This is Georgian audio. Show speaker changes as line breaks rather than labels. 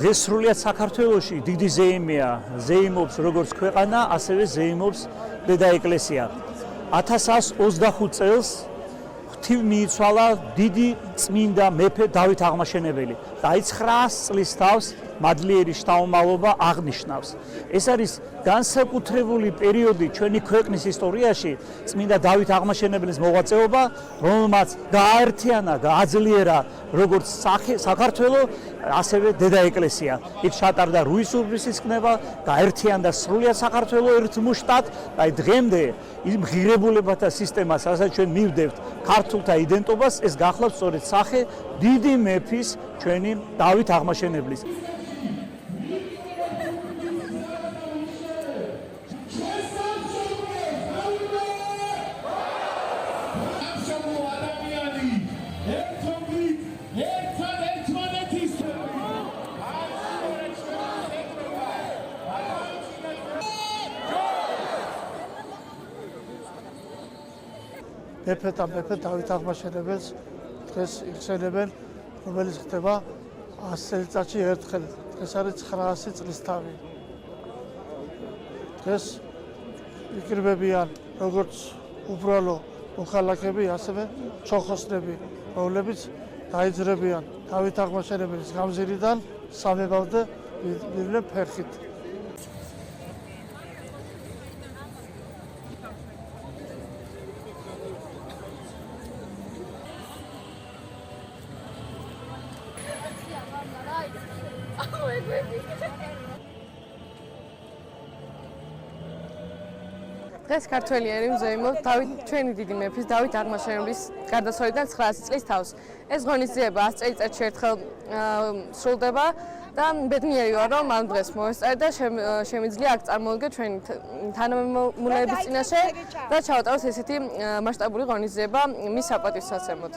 დღეს სრულიად საქართველოში დიდი ზეიმია, ზეიმობს როგორც ქვეყანა, ასევე ზეიმობს დედა ეკლესია. 1125 წელს ღვთივ მიიცვალა დიდი წმინდა მეფე დავით აღმაშენებელი და აი 900 წლის თავს მადლიერი შთამომავლობა აღნიშნავს. ეს არის განსაკუთრებული პერიოდი ჩვენი ქვეყნის ისტორიაში, წმინდა დავით აღმაშენებლის მოღვაწეობა, რომელმაც გააერთიანა, გააძლიერა როგორც საქართველოს, ასევე დედა ეკლესია. იქ ჩატარდა რუის-ურბნისის კნება, გააერთიანდა სრულიად საქართველოს ერთ მუშტად, აი დღემდე იმ ღირებულებათა სისტემას, რასაც ჩვენ მივდევთ ქართულთა იდენტობას, ეს გახლავთ სწორედ სახე დიდი მეფის ჩვენი დავით აღმაშენებლის.
მეფე და მეფე დავით აღმაშენებელს დღეს იხსენებენ, რომელიც ხდება 100 წელიწადში ერთხელ. დღეს არის 900 წლის თავი. დღეს იკრიბებიან როგორც უბრალო მოქალაქეები, ასევე ჩოხოსნები, რომლებიც დაიძრებიან დავით აღმაშენებელის გამზირიდან სამებამდე მივდნენ ფერხით.
დღეს ქართველიანი მზეიმობთ ჩვენი დიდი მეფის დავით აღმაშენებლის გარდაცვალებიდან 900 წლის თავს. ეს ღონისძიება 100 წელიწადში ერთხელ სრულდება და ბედნიერი ვარ, რომ ამ დღეს მოესწარი და შემიძლია აქ წარმოვიდგე ჩვენი თანამემამულეების წინაშე და ჩავატაროთ ესეთი მასშტაბური ღონისძიება მის საპატივსაცემად.